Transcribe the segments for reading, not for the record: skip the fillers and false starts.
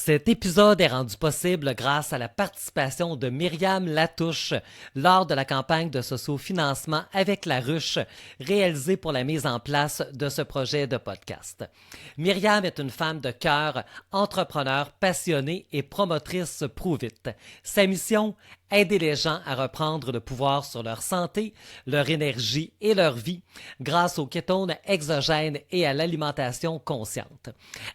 Cet épisode est rendu possible grâce à la participation de Myriam Latouche lors de la campagne de sociofinancement avec la ruche réalisée pour la mise en place de ce projet de podcast. Myriam est une femme de cœur, entrepreneur passionnée et promotrice Pruvit. Sa mission, aider les gens à reprendre le pouvoir sur leur santé, leur énergie et leur vie grâce aux kétones exogènes et à l'alimentation consciente.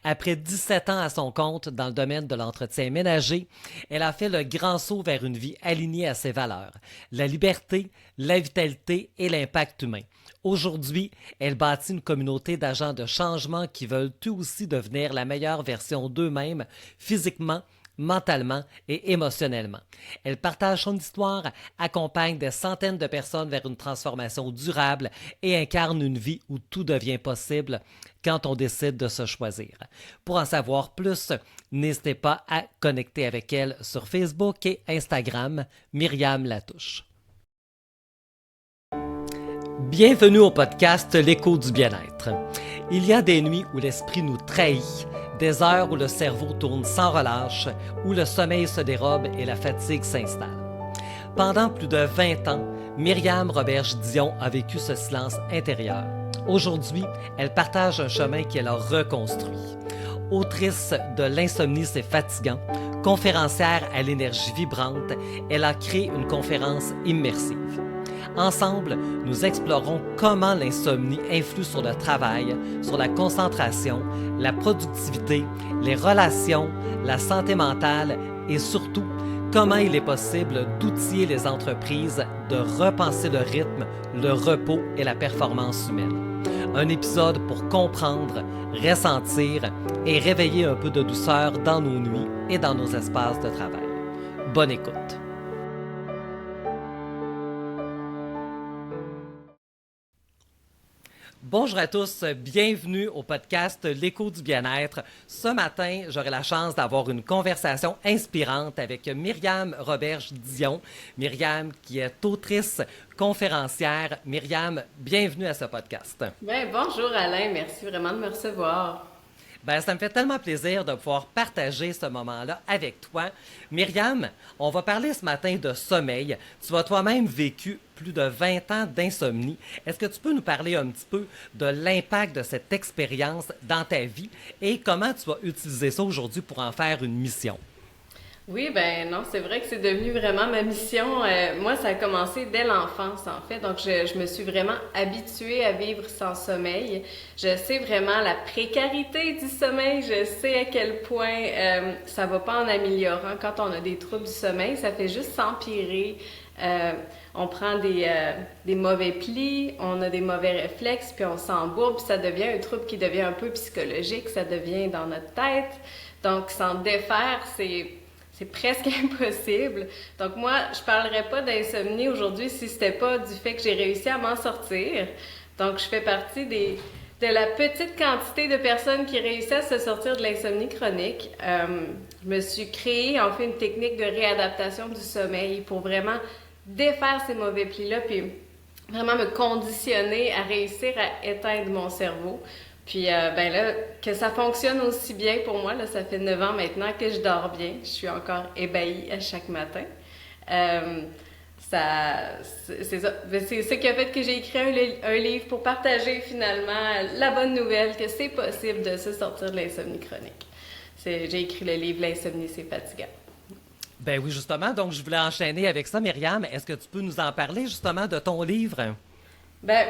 Après 17 ans à son compte dans le domaine de l'entretien ménager, elle a fait le grand saut vers une vie alignée à ses valeurs, la liberté, la vitalité et l'impact humain. Aujourd'hui, elle bâtit une communauté d'agents de changement qui veulent eux aussi devenir la meilleure version d'eux-mêmes physiquement, mentalement et émotionnellement. Elle partage son histoire, accompagne des centaines de personnes vers une transformation durable et incarne une vie où tout devient possible quand on décide de se choisir. Pour en savoir plus, n'hésitez pas à connecter avec elle sur Facebook et Instagram, Myriam Latouche. Bienvenue au podcast L'écho du bien-être. Il y a des nuits où l'esprit nous trahit, des heures où le cerveau tourne sans relâche, où le sommeil se dérobe et la fatigue s'installe. Pendant plus de 20 ans, Myriam Roberge-Dion a vécu ce silence intérieur. Aujourd'hui, elle partage un chemin qu'elle a reconstruit. Autrice de L'insomnie, c'est fatigant, conférencière à l'énergie vibrante, elle a créé une conférence immersive. Ensemble, nous explorons comment l'insomnie influe sur le travail, sur la concentration, la productivité, les relations, la santé mentale et surtout, comment il est possible d'outiller les entreprises de repenser le rythme, le repos et la performance humaine. Un épisode pour comprendre, ressentir et réveiller un peu de douceur dans nos nuits et dans nos espaces de travail. Bonne écoute! Bonjour à tous, bienvenue au podcast L'écho du bien-être. Ce matin, j'aurai la chance d'avoir une conversation inspirante avec Myriam Roberge-Dion. Myriam qui est autrice, conférencière. Myriam, bienvenue à ce podcast. Bien, bonjour Alain, merci vraiment de me recevoir. Ça me fait tellement plaisir de pouvoir partager ce moment-là avec toi. Myriam, on va parler ce matin de sommeil. Tu as toi-même vécu plus de 20 ans d'insomnie. Est-ce que tu peux nous parler un petit peu de l'impact de cette expérience dans ta vie et comment tu vas utiliser ça aujourd'hui pour en faire une mission? Oui, ben non, c'est vrai que c'est devenu vraiment ma mission. Moi, ça a commencé dès l'enfance, en fait. Donc, je me suis vraiment habituée à vivre sans sommeil. Je sais vraiment la précarité du sommeil. Je sais à quel point ça va pas en améliorant. Quand on a des troubles du sommeil, ça fait juste s'empirer. On prend des mauvais plis, on a des mauvais réflexes, puis on s'embourbe, puis ça devient un trouble qui devient un peu psychologique, ça devient dans notre tête. Donc, s'en défaire, c'est presque impossible. Donc moi, je parlerais pas d'insomnie aujourd'hui si c'était pas du fait que j'ai réussi à m'en sortir. Donc je fais partie de la petite quantité de personnes qui réussissent à se sortir de l'insomnie chronique. Je me suis créée en fait une technique de réadaptation du sommeil pour vraiment défaire ces mauvais plis-là puis vraiment me conditionner à réussir à éteindre mon cerveau. Puis, ben là, que ça fonctionne aussi bien pour moi, là, ça fait 9 ans maintenant que je dors bien. Je suis encore ébahie à chaque matin. C'est ça. C'est ce qui a fait que j'ai écrit un livre pour partager finalement la bonne nouvelle que c'est possible de se sortir de l'insomnie chronique. J'ai écrit le livre L'insomnie, c'est fatigant. Ben oui, justement. Donc, je voulais enchaîner avec ça. Myriam, est-ce que tu peux nous en parler justement de ton livre? Ben,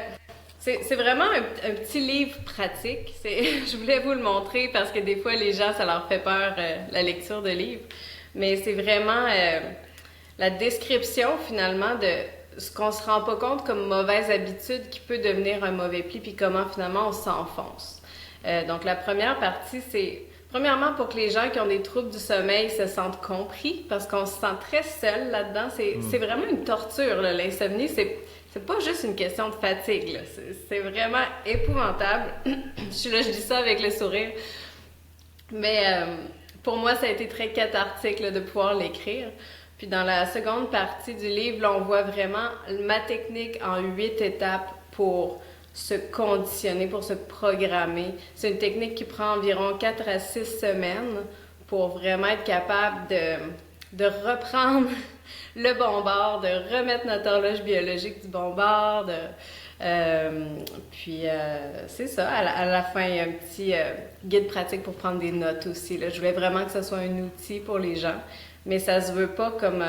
c'est vraiment un petit livre pratique. Je voulais vous le montrer parce que des fois, les gens, ça leur fait peur, la lecture de livres. Mais c'est vraiment la description, finalement, de ce qu'on se rend pas compte comme mauvaise habitude qui peut devenir un mauvais pli, puis comment, finalement, on s'enfonce. Donc, la première partie, c'est, premièrement, pour que les gens qui ont des troubles du sommeil se sentent compris, parce qu'on se sent très seul là-dedans. C'est vraiment une torture, là, l'insomnie. C'est pas juste une question de fatigue, là. C'est vraiment épouvantable. Je dis ça avec le sourire. Mais pour moi, ça a été très cathartique là, de pouvoir l'écrire. Puis dans la seconde partie du livre, là, on voit vraiment ma technique en 8 étapes pour se conditionner, pour se programmer. C'est une technique qui prend environ 4 à 6 semaines pour vraiment être capable de reprendre le bon bord, de remettre notre horloge biologique du bon bord, c'est ça, à la fin, il y a un petit guide pratique pour prendre des notes aussi, là. Je voulais vraiment que ce soit un outil pour les gens, mais ça se veut pas comme...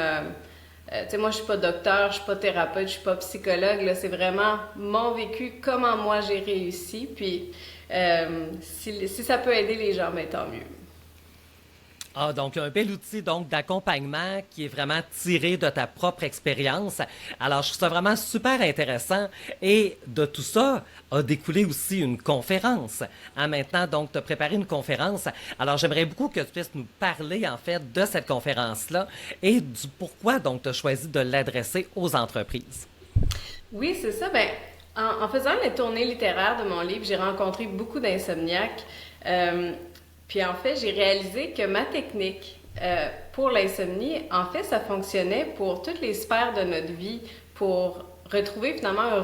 tu sais, moi, je suis pas docteur, je suis pas thérapeute, je suis pas psychologue, là. C'est vraiment mon vécu, comment moi j'ai réussi, puis si ça peut aider les gens, ben tant mieux. Ah, donc un bel outil donc d'accompagnement qui est vraiment tiré de ta propre expérience. Alors, je trouve ça vraiment super intéressant. Et de tout ça a découlé aussi une conférence. Maintenant, donc, tu as préparé une conférence. Alors, j'aimerais beaucoup que tu puisses nous parler, en fait, de cette conférence-là et du pourquoi, donc, tu as choisi de l'adresser aux entreprises. Oui, c'est ça. Ben, en faisant les tournées littéraires de mon livre, j'ai rencontré beaucoup d'insomniaques. Puis en fait, j'ai réalisé que ma technique pour l'insomnie, en fait, ça fonctionnait pour toutes les sphères de notre vie, pour retrouver finalement un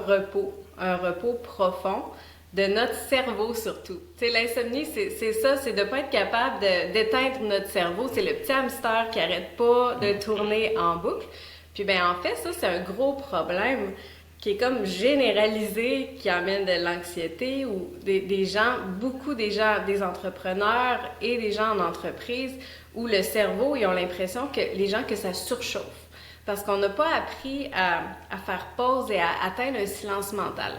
repos profond de notre cerveau surtout. Tu sais, l'insomnie, c'est ça, c'est de pas être capable d'éteindre notre cerveau. C'est le petit hamster qui arrête pas de tourner en boucle. Puis ben en fait, ça, c'est un gros problème qui est comme généralisé, qui amène de l'anxiété ou des gens, beaucoup des gens, des entrepreneurs et des gens en entreprise, où le cerveau, ils ont l'impression que les gens, que ça surchauffe. Parce qu'on n'a pas appris à faire pause et à atteindre un silence mental.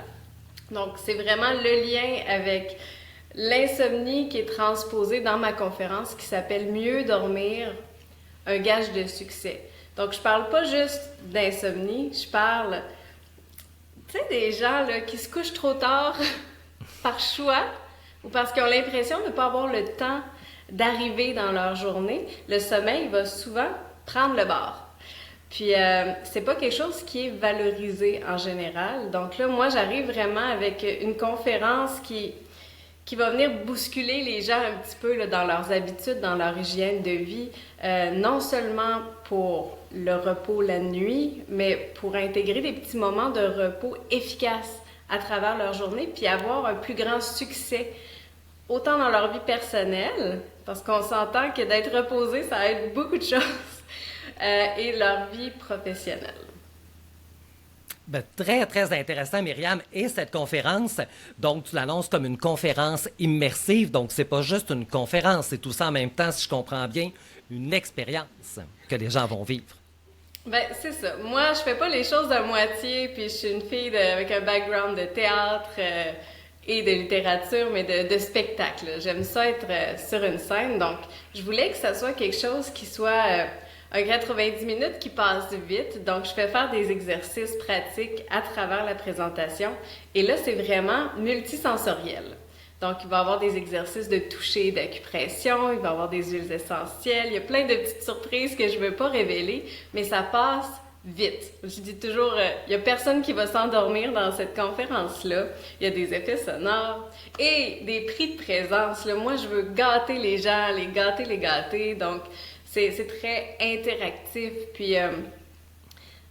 Donc, c'est vraiment le lien avec l'insomnie qui est transposée dans ma conférence qui s'appelle Mieux dormir, un gage de succès. Donc, je parle pas juste d'insomnie, je parle... Tu sais, des gens là, qui se couchent trop tard par choix ou parce qu'ils ont l'impression de ne pas avoir le temps d'arriver dans leur journée, le sommeil va souvent prendre le bord. Puis, c'est pas quelque chose qui est valorisé en général. Donc là, moi, j'arrive vraiment avec une conférence qui va venir bousculer les gens un petit peu là, dans leurs habitudes, dans leur hygiène de vie, non seulement pour le repos la nuit, mais pour intégrer des petits moments de repos efficaces à travers leur journée, puis avoir un plus grand succès, autant dans leur vie personnelle, parce qu'on s'entend que d'être reposé, ça aide beaucoup de choses, et leur vie professionnelle. Ben, très, très intéressant, Myriam. Et cette conférence, donc, tu l'annonces comme une conférence immersive. Donc, c'est pas juste une conférence, c'est tout ça en même temps, si je comprends bien, une expérience que les gens vont vivre. Ben, c'est ça. Moi, je fais pas les choses à moitié, puis je suis une fille avec un background de théâtre et de littérature, mais de spectacle. J'aime ça être sur une scène, donc je voulais que ça soit quelque chose qui soit un 90 minutes qui passe vite. Donc, je fais faire des exercices pratiques à travers la présentation. Et là, c'est vraiment multisensoriel. Donc, il va y avoir des exercices de toucher, d'acupression, il va y avoir des huiles essentielles. Il y a plein de petites surprises que je ne veux pas révéler, mais ça passe vite. Je dis toujours, il n'y a personne qui va s'endormir dans cette conférence-là. Il y a des effets sonores et des prix de présence. Là, moi, je veux gâter les gens, les gâter, les gâter. Donc, c'est très interactif. Puis,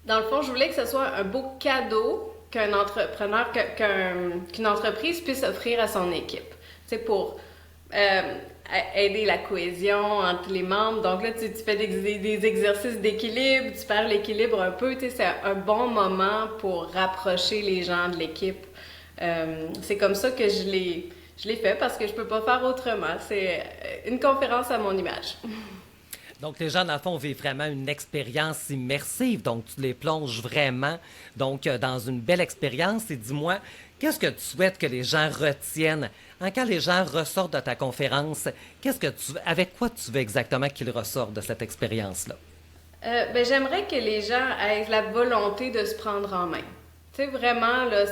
dans le fond, je voulais que ce soit un beau cadeau qu'un entrepreneur, qu'une entreprise puisse offrir à son équipe. C'est pour aider la cohésion entre les membres. Donc là, tu fais des exercices d'équilibre, tu perds l'équilibre un peu. Tu sais, c'est un bon moment pour rapprocher les gens de l'équipe. C'est comme ça que je l'ai fait parce que je peux pas faire autrement. C'est une conférence à mon image. Donc, les gens, dans le fond, vivent vraiment une expérience immersive. Donc, tu les plonges vraiment dans une belle expérience. Et dis-moi, qu'est-ce que tu souhaites que les gens retiennent? Quand les gens ressortent de ta conférence, avec quoi tu veux exactement qu'ils ressortent de cette expérience-là? J'aimerais que les gens aient la volonté de se prendre en main. Tu sais, vraiment, là,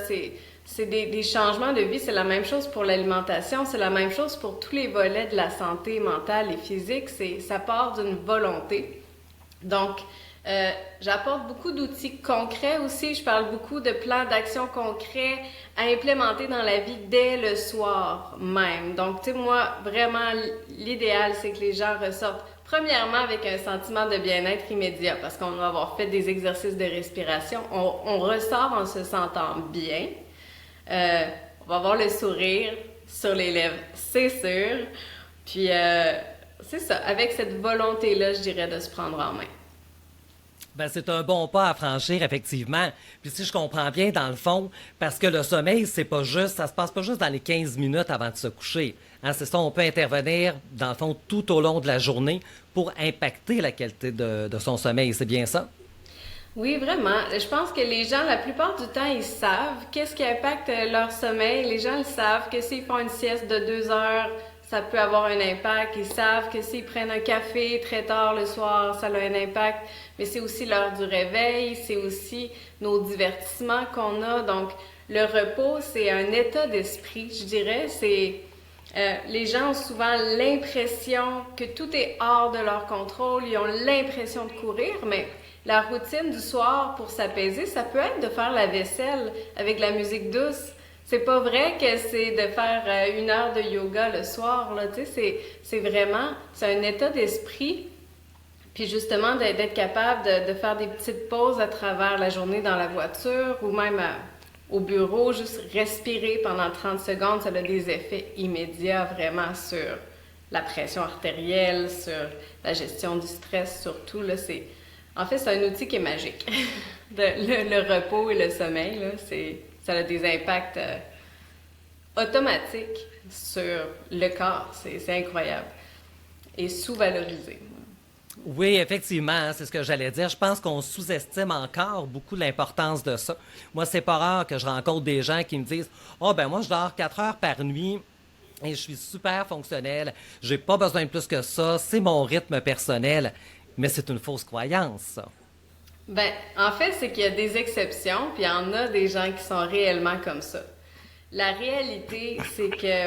c'est des changements de vie. C'est la même chose pour l'alimentation, c'est la même chose pour tous les volets de la santé mentale et physique. Ça part d'une volonté. Donc, j'apporte beaucoup d'outils concrets aussi. Je parle beaucoup de plans d'action concrets à implémenter dans la vie dès le soir même. Donc, tu sais, moi, vraiment, l'idéal, c'est que les gens ressortent premièrement avec un sentiment de bien-être immédiat parce qu'on va avoir fait des exercices de respiration. On ressort en se sentant bien. On va avoir le sourire sur les lèvres, c'est sûr. Puis c'est ça, avec cette volonté-là, je dirais, de se prendre en main. Ben, c'est un bon pas à franchir, effectivement. Puis si je comprends bien, dans le fond, parce que le sommeil, c'est pas juste, ça se passe pas juste dans les 15 minutes avant de se coucher. Hein, c'est ça, on peut intervenir, dans le fond, tout au long de la journée pour impacter la qualité de son sommeil. C'est bien ça? Oui, vraiment. Je pense que les gens, la plupart du temps, ils savent qu'est-ce qui impacte leur sommeil. Les gens le savent que s'ils font une sieste de 2 heures, ça peut avoir un impact. Ils savent que s'ils prennent un café très tard le soir, ça a un impact. Mais c'est aussi l'heure du réveil, c'est aussi nos divertissements qu'on a. Donc, le repos, c'est un état d'esprit, je dirais. Les gens ont souvent l'impression que tout est hors de leur contrôle. Ils ont l'impression de courir, mais la routine du soir pour s'apaiser, ça peut être de faire la vaisselle avec de la musique douce. C'est pas vrai que c'est de faire 1 heure de yoga le soir, là, tu sais, c'est un état d'esprit. Puis justement, d'être capable de faire des petites pauses à travers la journée dans la voiture ou même au bureau, juste respirer pendant 30 secondes, ça a des effets immédiats vraiment sur la pression artérielle, sur la gestion du stress, surtout, là, en fait, c'est un outil qui est magique. Le repos et le sommeil, là, ça a des impacts automatiques sur le corps. C'est incroyable. Et sous-valorisé. Oui, effectivement, hein, c'est ce que j'allais dire. Je pense qu'on sous-estime encore beaucoup l'importance de ça. Moi, c'est pas rare que je rencontre des gens qui me disent: oh, ben moi, je dors 4 heures par nuit. Et je suis super fonctionnel, j'ai pas besoin de plus que ça, c'est mon rythme personnel. Mais c'est une fausse croyance, ça. Ben, en fait, c'est qu'il y a des exceptions, puis il y en a des gens qui sont réellement comme ça. La réalité, c'est que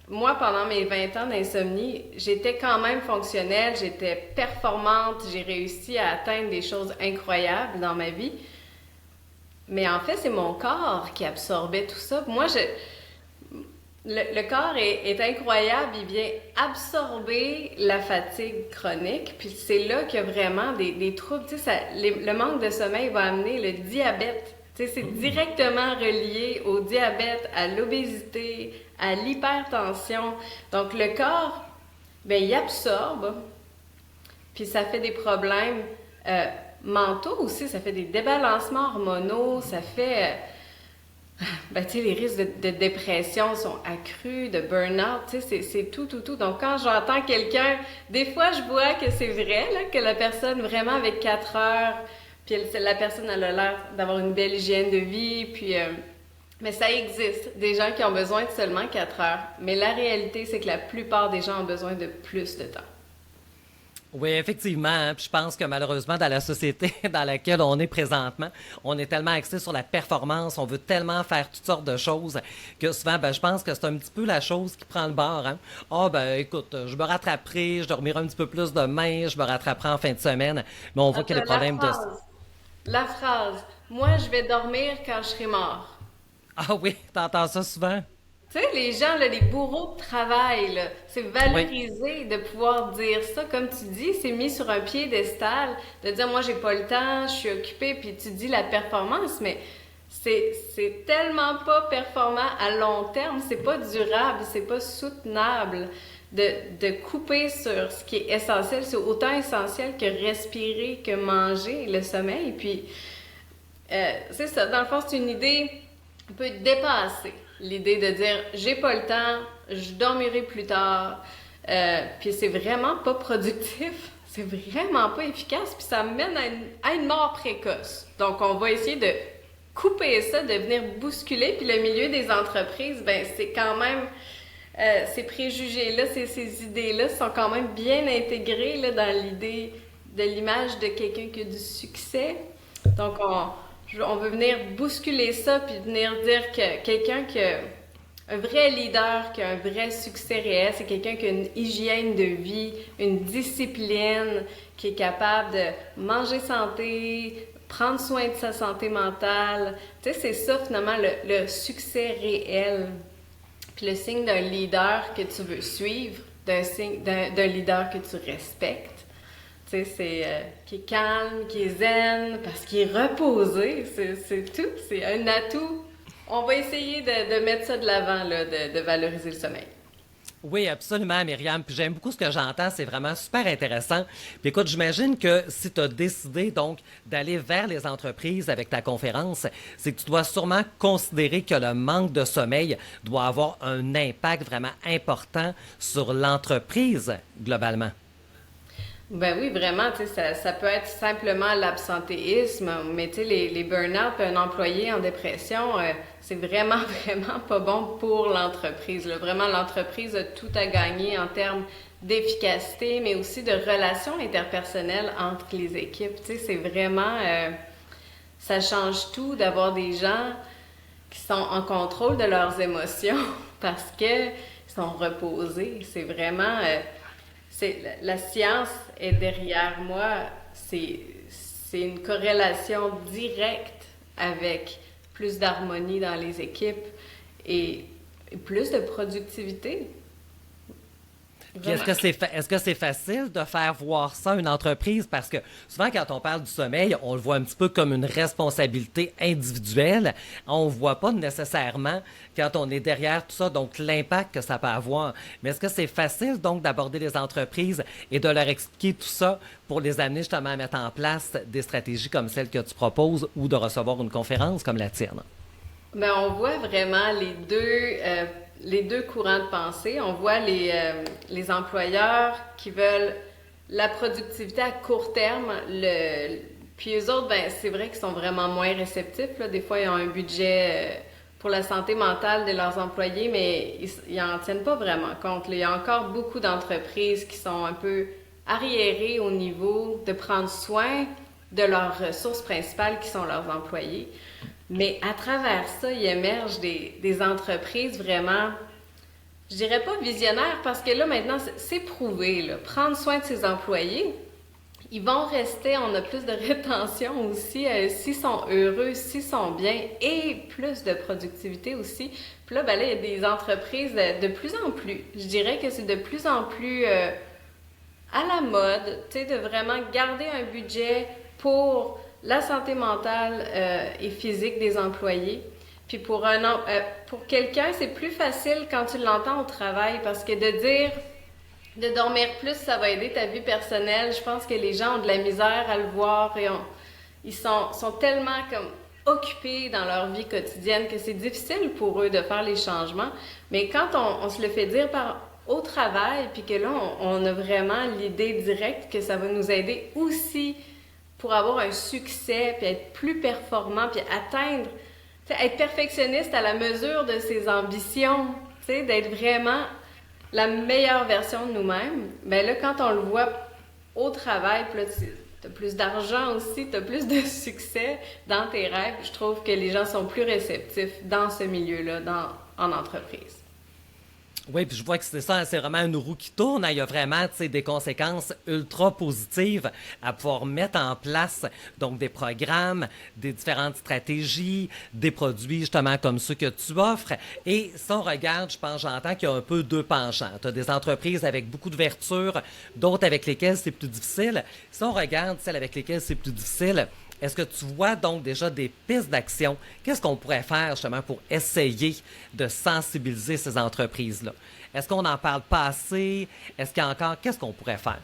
moi, pendant mes 20 ans d'insomnie, j'étais quand même fonctionnelle, j'étais performante, j'ai réussi à atteindre des choses incroyables dans ma vie. Mais en fait, c'est mon corps qui absorbait tout ça. Le corps est incroyable, il vient absorber la fatigue chronique, puis c'est là qu'il y a vraiment des troubles. Tu sais, le manque de sommeil va amener le diabète. Tu sais, c'est directement relié au diabète, à l'obésité, à l'hypertension. Donc le corps, ben il absorbe, puis ça fait des problèmes mentaux aussi, ça fait des débalancements hormonaux, ça fait... Ben, tu sais, les risques de dépression sont accrus, de burn-out, tu sais, c'est tout, tout, tout. Donc, quand j'entends quelqu'un, des fois, je vois que c'est vrai, là, que la personne, vraiment, avec 4 heures, puis la personne, elle a l'air d'avoir une belle hygiène de vie, puis... mais ça existe, des gens qui ont besoin de seulement 4 heures. Mais la réalité, c'est que la plupart des gens ont besoin de plus de temps. Oui, effectivement, hein. Puis je pense que malheureusement, dans la société dans laquelle on est présentement, on est tellement axé sur la performance, on veut tellement faire toutes sortes de choses que souvent, ben, je pense que c'est un petit peu la chose qui prend le bord. Hein. Ah, ben écoute, je me rattraperai, je dormirai un petit peu plus demain, je me rattraperai en fin de semaine. Mais on voit qu'il y a des problèmes de... La phrase, moi, je vais dormir quand je serai mort. Ah oui, t'entends ça souvent? Tu sais, les gens, là, les bourreaux de travail, là, c'est Oui. valorisé de pouvoir dire ça. Comme tu dis, c'est mis sur un piédestal, de dire, moi, j'ai pas le temps, je suis occupée, puis tu dis la performance, mais c'est tellement pas performant à long terme, c'est pas durable, c'est pas soutenable de couper sur ce qui est essentiel. C'est autant essentiel que respirer, que manger, le sommeil. Puis, c'est ça, dans le fond, c'est une idée un peu dépassée. L'idée de dire j'ai pas le temps, je dormirai plus tard, puis c'est vraiment pas productif, c'est vraiment pas efficace, puis ça mène à une mort précoce. Donc on va essayer de couper ça, de venir bousculer, puis le milieu des entreprises, ben c'est quand même ces préjugés-là, ces idées-là sont quand même bien intégrés là, dans l'idée de l'image de quelqu'un qui a du succès. Donc on veut venir bousculer ça puis venir dire que quelqu'un qui a un vrai leader, qui a un vrai succès réel, c'est quelqu'un qui a une hygiène de vie, une discipline, qui est capable de manger santé, prendre soin de sa santé mentale. Tu sais, c'est ça finalement le succès réel. Puis le signe d'un leader que tu veux suivre, d'un leader que tu respectes. Tu sais, c'est qui est calme, qui est zen, parce qu'il est reposé, c'est tout, c'est un atout. On va essayer de mettre ça de l'avant, là, de valoriser le sommeil. Oui, absolument, Myriam. Puis j'aime beaucoup ce que j'entends, c'est vraiment super intéressant. Puis écoute, j'imagine que si tu as décidé donc d'aller vers les entreprises avec ta conférence, c'est que tu dois sûrement considérer que le manque de sommeil doit avoir un impact vraiment important sur l'entreprise globalement. Ben oui, vraiment, tu sais, ça peut être simplement l'absentéisme, mais tu sais, les burn-out, puis un employé en dépression, c'est vraiment, vraiment pas bon pour l'entreprise, là. Vraiment, l'entreprise a tout à gagner en termes d'efficacité, mais aussi de relations interpersonnelles entre les équipes. Tu sais, c'est vraiment, ça change tout d'avoir des gens qui sont en contrôle de leurs émotions parce que ils sont reposés. C'est vraiment, la science est derrière moi. C'est une corrélation directe avec plus d'harmonie dans les équipes et, et plus de productivité. Puis Vraiment. est-ce que c'est facile de faire voir ça à une entreprise? Parce que souvent, quand on parle du sommeil, on le voit un petit peu comme une responsabilité individuelle. On ne voit pas nécessairement quand on est derrière tout ça, donc l'impact que ça peut avoir. Mais est-ce que c'est facile donc d'aborder les entreprises et de leur expliquer tout ça pour les amener justement à mettre en place des stratégies comme celles que tu proposes ou de recevoir une conférence comme la tienne? Ben, on voit vraiment les deux courants de pensée. On voit les employeurs qui veulent la productivité à court terme. Puis eux autres, ben, c'est vrai qu'ils sont vraiment moins réceptifs, là. Des fois, ils ont un budget pour la santé mentale de leurs employés, mais ils en tiennent pas vraiment compte, là. Il y a encore beaucoup d'entreprises qui sont un peu arriérées au niveau de prendre soin de leurs ressources principales qui sont leurs employés. Mais à travers ça, il émerge des entreprises vraiment, je dirais pas visionnaires, parce que là, maintenant, c'est prouvé, là. Prendre soin de ses employés, ils vont rester, on a plus de rétention aussi, s'ils sont heureux, s'ils sont bien, et plus de productivité aussi. Puis là, ben là, il y a des entreprises de plus en plus, je dirais que c'est de plus en plus à la mode, tu sais, de vraiment garder un budget pour la santé mentale et physique des employés. Puis pour quelqu'un, c'est plus facile quand tu l'entends au travail parce que de dire de dormir plus, ça va aider ta vie personnelle. Je pense que les gens ont de la misère à le voir et ils sont tellement comme occupés dans leur vie quotidienne que c'est difficile pour eux de faire les changements. Mais quand on se le fait dire au travail, puis que là, on a vraiment l'idée directe que ça va nous aider aussi pour avoir un succès, puis être plus performant, puis atteindre, tu sais, être perfectionniste à la mesure de ses ambitions, tu sais, d'être vraiment la meilleure version de nous-mêmes, ben là, quand on le voit au travail, puis là, tu as plus d'argent aussi, tu as plus de succès dans tes rêves, je trouve que les gens sont plus réceptifs dans ce milieu-là, en entreprise. Oui, puis je vois que c'est ça, c'est vraiment une roue qui tourne, hein. Il y a vraiment, tu sais, des conséquences ultra positives à pouvoir mettre en place, donc des programmes, des différentes stratégies, des produits justement comme ceux que tu offres. Et si on regarde, je pense, j'entends qu'il y a un peu deux penchants. Tu as des entreprises avec beaucoup de vertu, d'autres avec lesquelles c'est plus difficile. Si on regarde celles avec lesquelles c'est plus difficile, est-ce que tu vois donc déjà des pistes d'action? Qu'est-ce qu'on pourrait faire justement pour essayer de sensibiliser ces entreprises-là? Est-ce qu'on n'en parle pas assez? Est-ce qu'il y a encore... Qu'est-ce qu'on pourrait faire?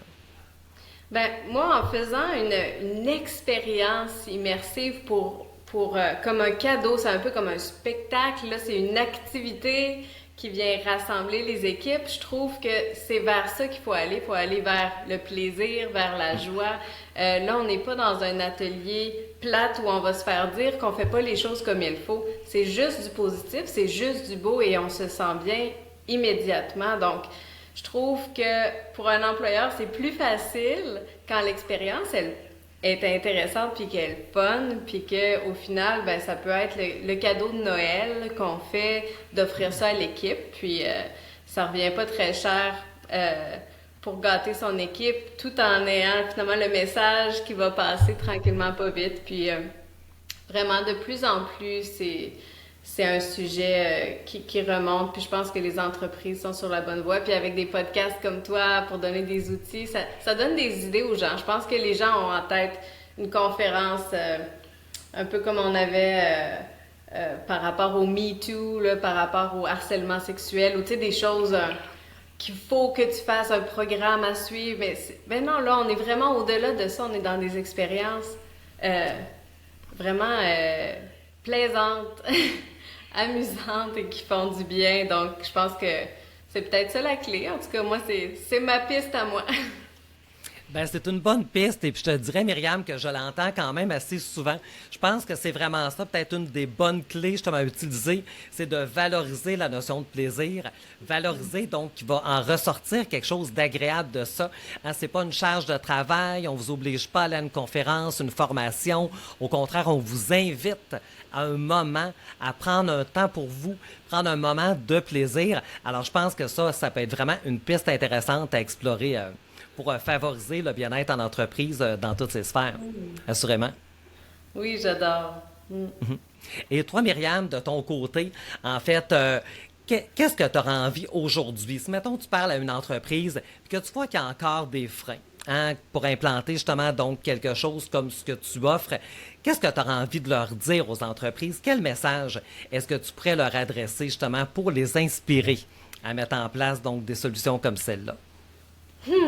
Ben, moi, en faisant une expérience immersive comme un cadeau, c'est un peu comme un spectacle, là, c'est une activité qui vient rassembler les équipes. Je trouve que c'est vers ça qu'il faut aller. Il faut aller vers le plaisir, vers la joie. Là, on n'est pas dans un atelier plate où on va se faire dire qu'on fait pas les choses comme il faut. C'est juste du positif, c'est juste du beau et on se sent bien immédiatement. Donc, je trouve que pour un employeur, c'est plus facile quand l'expérience, elle est intéressante puis qu'elle est fun puis qu'au final, ben, ça peut être le cadeau de Noël qu'on fait d'offrir ça à l'équipe. Puis, ça revient pas très cher pour gâter son équipe tout en ayant finalement le message qui va passer tranquillement pas vite. Puis, vraiment, de plus en plus, c'est un sujet qui remonte, puis je pense que les entreprises sont sur la bonne voie. Puis avec des podcasts comme toi, pour donner des outils, ça donne des idées aux gens. Je pense que les gens ont en tête une conférence un peu comme on avait par rapport au Me Too, là, par rapport au harcèlement sexuel, ou tu sais, des choses qu'il faut que tu fasses un programme à suivre. Mais non, là, on est vraiment au-delà de ça. On est dans des expériences vraiment plaisantes, amusantes et qui font du bien. Donc, je pense que c'est peut-être ça la clé. En tout cas, moi, c'est ma piste à moi. Ben, c'est une bonne piste et puis je te dirais, Myriam, que je l'entends quand même assez souvent. Je pense que c'est vraiment ça, peut-être une des bonnes clés justement à utiliser, c'est de valoriser la notion de plaisir. Valoriser, donc, qui va en ressortir quelque chose d'agréable de ça. Hein, c'est pas une charge de travail, on vous oblige pas à aller à une conférence, une formation. Au contraire, on vous invite à un moment, à prendre un temps pour vous, prendre un moment de plaisir. Alors, je pense que ça peut être vraiment une piste intéressante à explorer pour favoriser le bien-être en entreprise dans toutes ses sphères, assurément. Oui, j'adore. Et toi, Myriam, de ton côté, en fait, qu'est-ce que tu auras envie aujourd'hui? Si, mettons, tu parles à une entreprise et que tu vois qu'il y a encore des freins, hein, pour implanter justement donc quelque chose comme ce que tu offres, qu'est-ce que tu auras envie de leur dire aux entreprises? Quel message est-ce que tu pourrais leur adresser justement pour les inspirer à mettre en place donc des solutions comme celle-là? Ben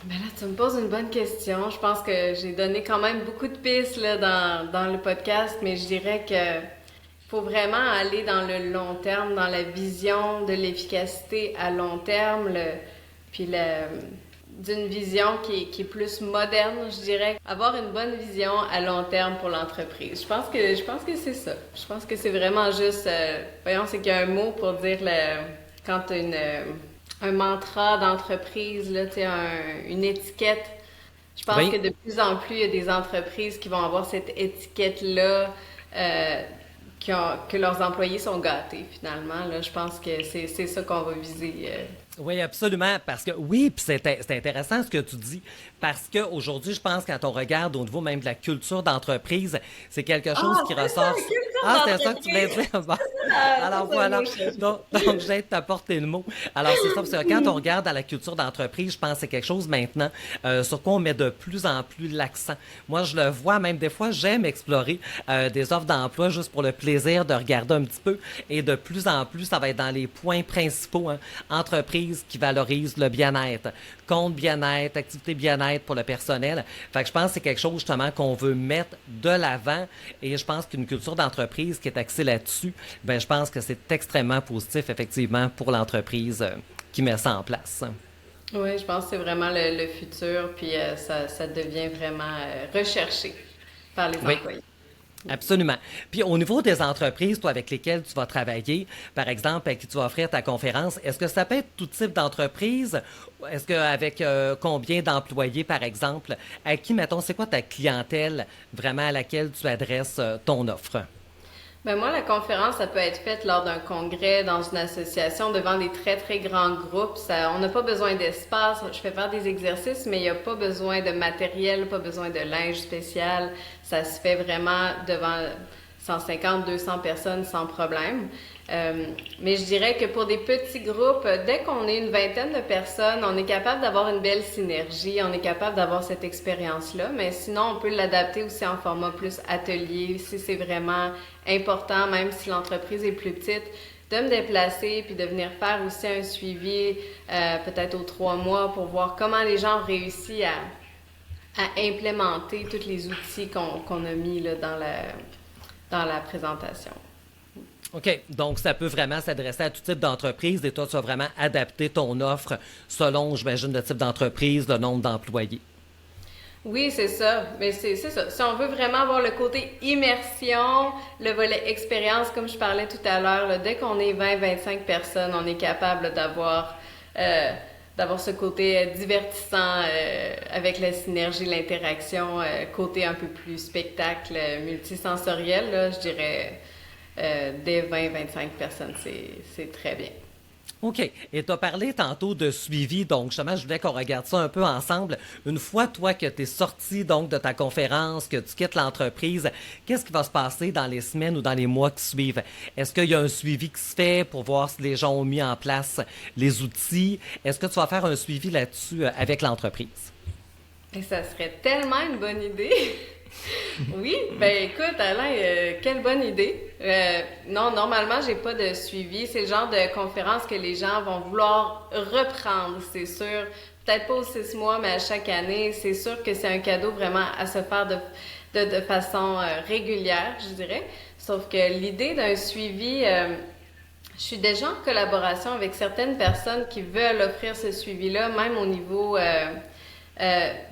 là, tu me poses une bonne question. Je pense que j'ai donné quand même beaucoup de pistes là, dans le podcast, mais je dirais que faut vraiment aller dans le long terme, dans la vision de l'efficacité à long terme, d'une vision qui est plus moderne, je dirais. Avoir une bonne vision à long terme pour l'entreprise. Je pense que c'est ça. Je pense que c'est vraiment juste, voyons, c'est qu'il y a un mot pour dire quand tu as un mantra d'entreprise, là, tu sais, une étiquette. Je pense Oui. que de plus en plus, il y a des entreprises qui vont avoir cette étiquette-là, que leurs employés sont gâtés, finalement. Là, je pense que c'est ça qu'on va viser. Oui, absolument. Parce que oui, puis c'est intéressant ce que tu dis. Parce qu'aujourd'hui, je pense, quand on regarde au niveau même de la culture d'entreprise, c'est quelque chose qui C'est ça, ressort. Ah, culture c'est ça que tu voulais d'entreprise! dire. Bon. Alors C'est ça le voilà. mot que je cherchais. Donc j'ai t'apporter le mot. Alors c'est ça, parce que quand on regarde dans la culture d'entreprise, je pense que c'est quelque chose maintenant sur quoi on met de plus en plus l'accent. Moi, je le vois, même des fois, j'aime explorer des offres d'emploi juste pour le plaisir de regarder un petit peu. Et de plus en plus, ça va être dans les points principaux. Hein. Entreprise qui valorise le bien-être, compte bien-être, activité bien-être pour le personnel. Fait que je pense que c'est quelque chose justement qu'on veut mettre de l'avant et je pense qu'une culture d'entreprise qui est axée là-dessus, ben je pense que c'est extrêmement positif effectivement pour l'entreprise qui met ça en place. Oui, je pense que c'est vraiment le futur, puis ça devient vraiment recherché par les Oui. employés. Absolument. Puis au niveau des entreprises, toi, avec lesquelles tu vas travailler, par exemple, avec qui tu vas offrir ta conférence, est-ce que ça peut être tout type d'entreprise? Est-ce qu'avec combien d'employés, par exemple? À qui, mettons, c'est quoi ta clientèle vraiment à laquelle tu adresses ton offre? Ben moi, la conférence, ça peut être faite lors d'un congrès, dans une association, devant des très, très grands groupes. On n'a pas besoin d'espace. Je fais faire des exercices, mais il n'y a pas besoin de matériel, pas besoin de linge spécial. Ça se fait vraiment devant 150, 200 personnes sans problème. Mais je dirais que pour des petits groupes, dès qu'on est une vingtaine de personnes, on est capable d'avoir une belle synergie, on est capable d'avoir cette expérience-là, mais sinon, on peut l'adapter aussi en format plus atelier, si c'est vraiment important, même si l'entreprise est plus petite, de me déplacer puis de venir faire aussi un suivi, peut-être aux 3 mois, pour voir comment les gens ont réussi à implémenter tous les outils qu'on a mis là, dans la présentation. OK. Donc, ça peut vraiment s'adresser à tout type d'entreprise et toi, tu vas vraiment adapter ton offre selon, j'imagine, le type d'entreprise, le nombre d'employés. Oui, c'est ça. Mais c'est ça. Si on veut vraiment avoir le côté immersion, le volet expérience, comme je parlais tout à l'heure, là, dès qu'on est 20-25 personnes, on est capable là, d'avoir ce côté divertissant avec la synergie, l'interaction, côté un peu plus spectacle multisensoriel, là, je dirais dès 20-25 personnes, c'est très bien. OK. Et tu as parlé tantôt de suivi, donc justement, je voulais qu'on regarde ça un peu ensemble. Une fois, toi, que tu es sorti donc de ta conférence, que tu quittes l'entreprise, qu'est-ce qui va se passer dans les semaines ou dans les mois qui suivent? Est-ce qu'il y a un suivi qui se fait pour voir si les gens ont mis en place les outils? Est-ce que tu vas faire un suivi là-dessus avec l'entreprise? Et ça serait tellement une bonne idée. Oui, ben écoute, Alain, quelle bonne idée. Non, normalement, j'ai pas de suivi. C'est le genre de conférence que les gens vont vouloir reprendre, c'est sûr. Peut-être pas aux 6 mois, mais à chaque année. C'est sûr que c'est un cadeau vraiment à se faire de façon régulière, je dirais. Sauf que l'idée d'un suivi, je suis déjà en collaboration avec certaines personnes qui veulent offrir ce suivi-là, même au niveau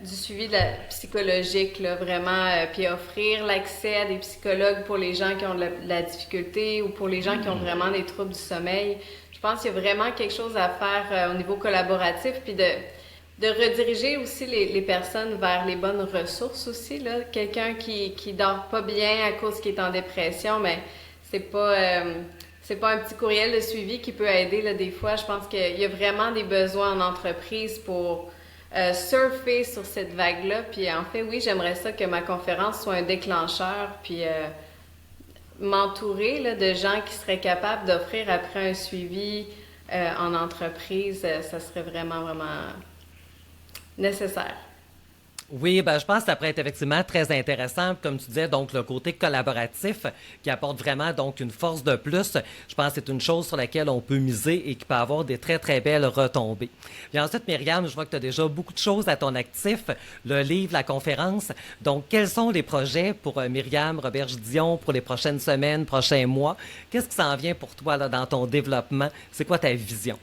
du suivi psychologique, là, vraiment, puis offrir l'accès à des psychologues pour les gens qui ont de la difficulté ou pour les gens qui ont vraiment des troubles du sommeil. Je pense qu'il y a vraiment quelque chose à faire au niveau collaboratif, puis de rediriger aussi les personnes vers les bonnes ressources aussi, là. Quelqu'un qui dort pas bien à cause qu'il est en dépression, mais c'est pas un petit courriel de suivi qui peut aider, là, des fois. Je pense qu'il y a vraiment des besoins en entreprise pour surfer sur cette vague-là. Puis en fait, oui, j'aimerais ça que ma conférence soit un déclencheur, puis m'entourer là, de gens qui seraient capables d'offrir après un suivi en entreprise, ça serait vraiment, vraiment nécessaire. Oui, ben, je pense que ça pourrait être effectivement très intéressant, comme tu disais, donc le côté collaboratif qui apporte vraiment donc une force de plus. Je pense que c'est une chose sur laquelle on peut miser et qui peut avoir des très, très belles retombées. Puis ensuite, Myriam, je vois que tu as déjà beaucoup de choses à ton actif, le livre, la conférence. Donc, quels sont les projets pour Myriam Roberge-Dion pour les prochaines semaines, prochains mois? Qu'est-ce qui s'en vient pour toi là, dans ton développement? C'est quoi ta vision?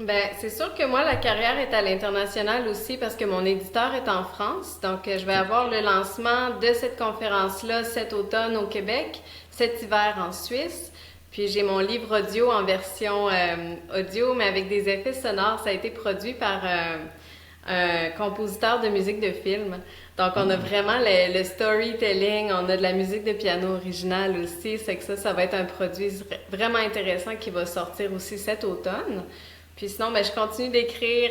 Ben, c'est sûr que moi, la carrière est à l'international aussi parce que mon éditeur est en France. Donc, je vais avoir le lancement de cette conférence-là cet automne au Québec, cet hiver en Suisse. Puis, j'ai mon livre audio en version audio, mais avec des effets sonores. Ça a été produit par un compositeur de musique de film. Donc, on a vraiment le storytelling, on a de la musique de piano originale aussi. C'est que ça va être un produit vraiment intéressant qui va sortir aussi cet automne. Puis sinon, ben, je continue d'écrire.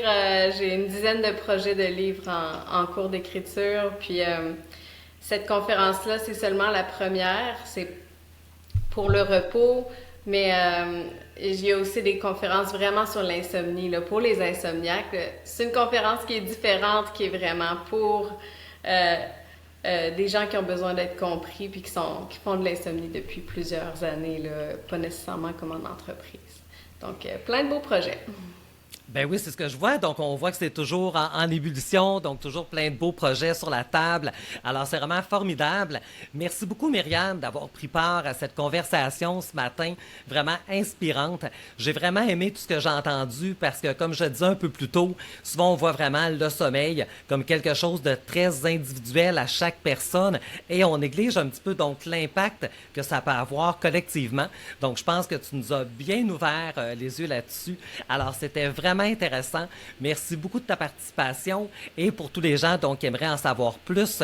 J'ai une dizaine de projets de livres en cours d'écriture. Puis cette conférence-là, c'est seulement la première. C'est pour le repos. Mais il y a aussi des conférences vraiment sur l'insomnie, là, pour les insomniaques. C'est une conférence qui est différente, qui est vraiment pour des gens qui ont besoin d'être compris puis qui font de l'insomnie depuis plusieurs années, là, pas nécessairement comme en entreprise. Donc, plein de beaux projets. Ben oui, c'est ce que je vois. Donc, on voit que c'est toujours en ébullition, donc toujours plein de beaux projets sur la table. Alors, c'est vraiment formidable. Merci beaucoup, Myriam, d'avoir pris part à cette conversation ce matin, vraiment inspirante. J'ai vraiment aimé tout ce que j'ai entendu parce que, comme je le disais un peu plus tôt, souvent on voit vraiment le sommeil comme quelque chose de très individuel à chaque personne et on néglige un petit peu donc l'impact que ça peut avoir collectivement. Donc, je pense que tu nous as bien ouvert les yeux là-dessus. Alors, c'était vraiment intéressant. Merci beaucoup de ta participation et pour tous les gens donc, qui aimeraient en savoir plus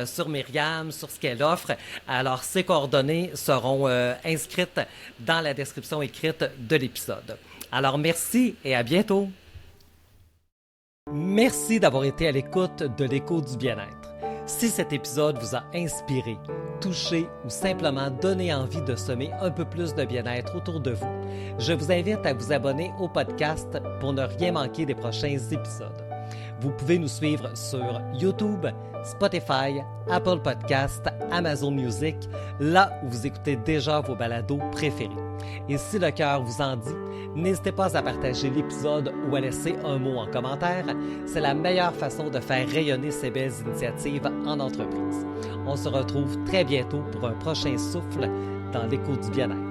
sur Myriam, sur ce qu'elle offre. Alors, ses coordonnées seront inscrites dans la description écrite de l'épisode. Alors, merci et à bientôt. Merci d'avoir été à l'écoute de l'Écho du bien-être. Si cet épisode vous a inspiré, touché ou simplement donné envie de semer un peu plus de bien-être autour de vous, je vous invite à vous abonner au podcast pour ne rien manquer des prochains épisodes. Vous pouvez nous suivre sur YouTube, Spotify, Apple Podcasts, Amazon Music, là où vous écoutez déjà vos balados préférés. Et si le cœur vous en dit, n'hésitez pas à partager l'épisode ou à laisser un mot en commentaire. C'est la meilleure façon de faire rayonner ces belles initiatives en entreprise. On se retrouve très bientôt pour un prochain souffle dans l'écho du bien-être.